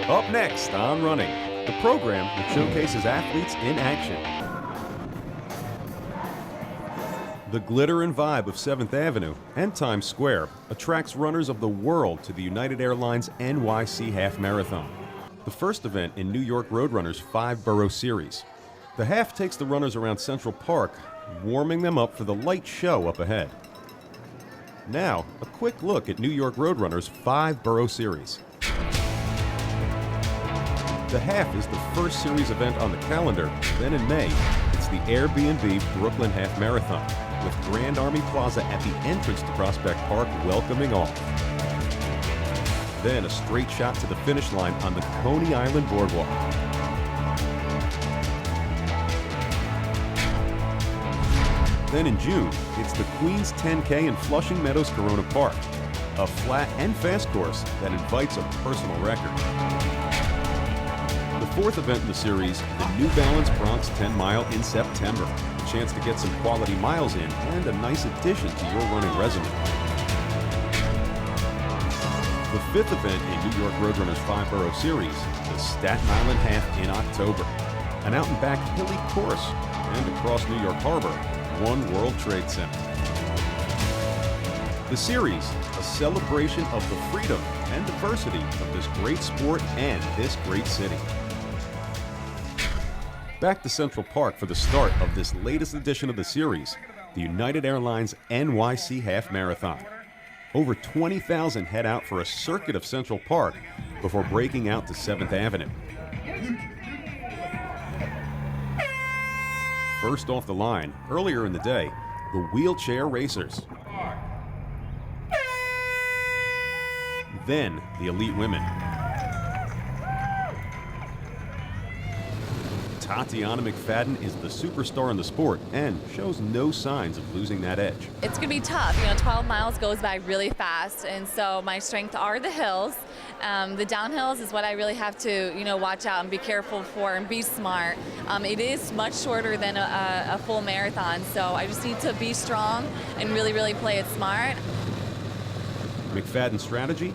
Up next on Running, the program that showcases athletes in action. The glitter and vibe of 7th Avenue and Times Square attracts runners of the world to the United Airlines NYC Half Marathon, the first event in New York Roadrunners' 5-borough series. The half takes the runners around Central Park, warming them up for the light show up ahead. Now, a quick look at New York Roadrunners' 5-borough series. The half is the first series event on the calendar. Then in May, it's the Airbnb Brooklyn Half Marathon, with Grand Army Plaza at the entrance to Prospect Park welcoming all. Then a straight shot to the finish line on the Coney Island Boardwalk. Then in June, it's the Queens 10K in Flushing Meadows Corona Park, a flat and fast course that invites a personal record. The fourth event in the series, the New Balance Bronx 10 Mile in September. A chance to get some quality miles in and a nice addition to your running resume. The fifth event in New York Roadrunners' 5-borough series, the Staten Island Half in October. An out-and-back hilly course, and across New York Harbor, One World Trade Center. The series, a celebration of the freedom and diversity of this great sport and this great city. Back to Central Park for the start of this latest edition of the series, the United Airlines NYC Half Marathon. Over 20,000 head out for a circuit of Central Park before breaking out to 7th Avenue. First off the line, earlier in the day, the wheelchair racers. Then the elite women. Tatiana McFadden is the superstar in the sport and shows no signs of losing that edge. It's going to be tough. 12 miles goes by really fast, and so my strength are the hills. The downhills is what I really have to, watch out and be careful for and be smart. It is much shorter than a full marathon, so I just need to be strong and really, really play it smart. McFadden's strategy?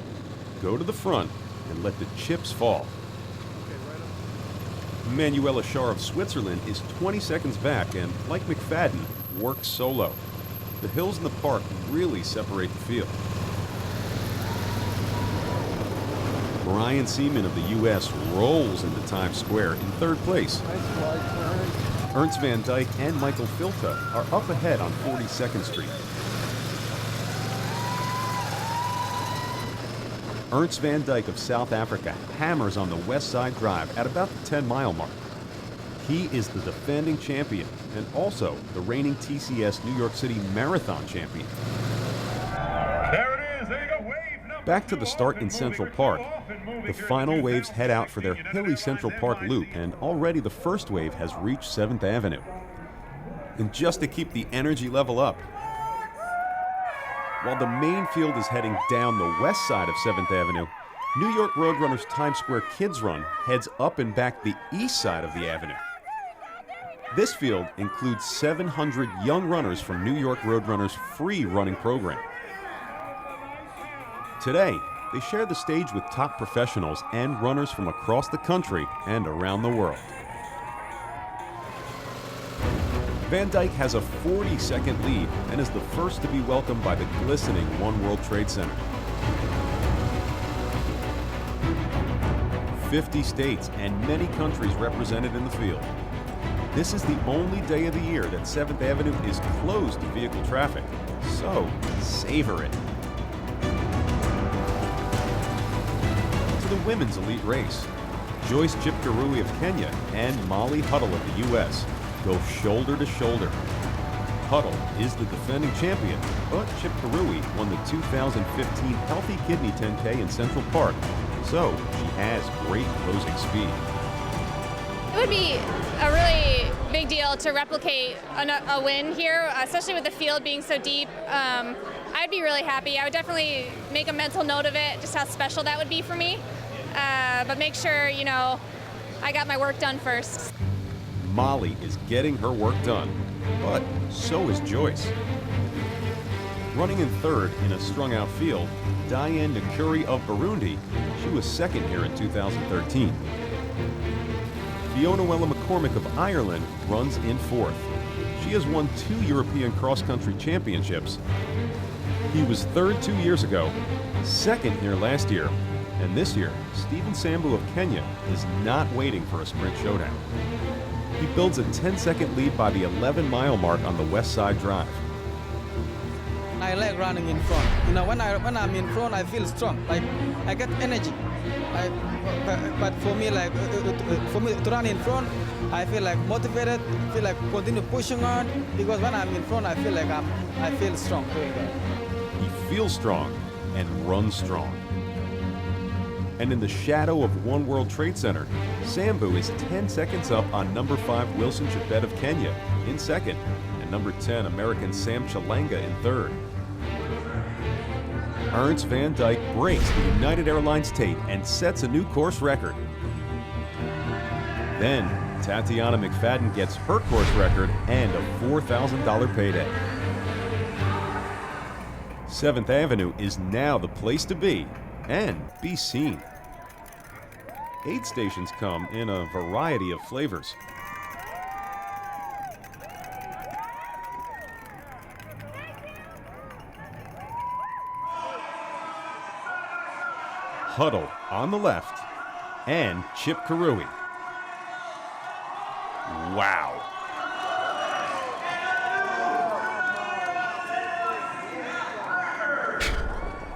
Go to the front and let the chips fall. Manuela Schar of Switzerland is 20 seconds back and, like McFadden, works solo. The hills in the park really separate the field. Brian Seaman of the U.S. rolls into Times Square in third place. Ernst Van Dyke and Michael Filta are up ahead on 42nd Street. Ernst Van Dyke of South Africa hammers on the West Side Drive at about the 10-mile mark. He is the defending champion and also the reigning TCS New York City Marathon champion. There it is. There you go. Wave number Back to the start in Central Park. The final waves head out for their hilly Central Park loop, and already the first wave has reached 7th Avenue. And just to keep the energy level up, while the main field is heading down the west side of 7th Avenue, New York Roadrunners Times Square Kids Run heads up and back the east side of the avenue. This field includes 700 young runners from New York Roadrunners' free running program. Today, they share the stage with top professionals and runners from across the country and around the world. Van Dyke has a 40-second lead and is the first to be welcomed by the glistening One World Trade Center. 50 states and many countries represented in the field. This is the only day of the year that 7th Avenue is closed to vehicle traffic, so savor it. To the women's elite race, Joyce Chipkarui of Kenya and Molly Huddle of the U.S. go shoulder to shoulder. Huddle is the defending champion, but Chipkarui won the 2015 Healthy Kidney 10K in Central Park, so she has great closing speed. It would be a really big deal to replicate a win here, especially with the field being so deep. I'd be really happy. I would definitely make a mental note of it, just how special that would be for me. But make sure, I got my work done first. Molly is getting her work done, but so is Joyce. Running in third in a strung-out field, Diane Nakuri of Burundi to a second here in 2013. Fiona McCormick of Ireland runs in fourth. She has won 2 European cross-country championships. He was third 2 years ago, second here last year, and this year, Stephen Sambu of Kenya is not waiting for a sprint showdown. He builds a 10-second lead by the 11-mile mark on the West Side Drive. I like running in front. You know, when I'm in front, I feel strong. Like I get energy. But for me, to run in front, I feel like motivated. Feel like continue pushing on, because when I'm in front, I feel like I feel strong doing that. He feels strong and runs strong. And in the shadow of One World Trade Center, Sambu is 10 seconds up on number 5 Wilson Chebet of Kenya in second, and number 10 American Sam Chalanga in third. Ernst Van Dyke breaks the United Airlines tape and sets a new course record. Then, Tatiana McFadden gets her course record and a $4,000 payday. 7th Avenue is now the place to be and be seen. Aid stations come in a variety of flavors. Huddle on the left, and Chip Karui. Wow.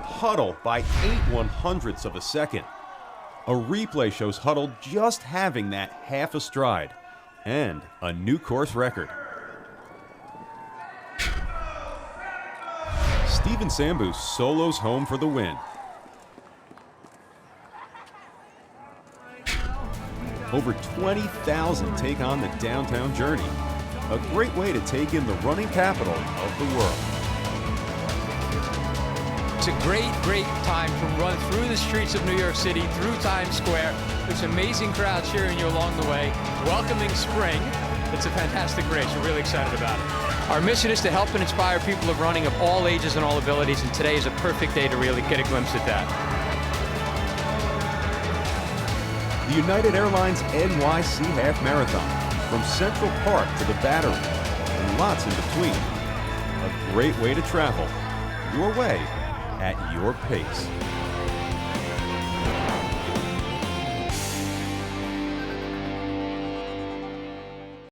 Huddle by 8/100ths of a second. A replay shows Huddle just having that half a stride, and a new course record. Stephen Sambu solos home for the win. Over 20,000 take on the downtown journey. A great way to take in the running capital of the world. It's a great time to run through the streets of New York City, through Times Square. There's amazing crowds cheering you along the way, welcoming spring. It's a fantastic race. We're really excited about it. Our mission is to help and inspire people of running of all ages and all abilities, and today is a perfect day to really get a glimpse at that. The United Airlines NYC Half Marathon, from Central Park to the Battery, and lots in between. A great way to travel, your way, at your pace.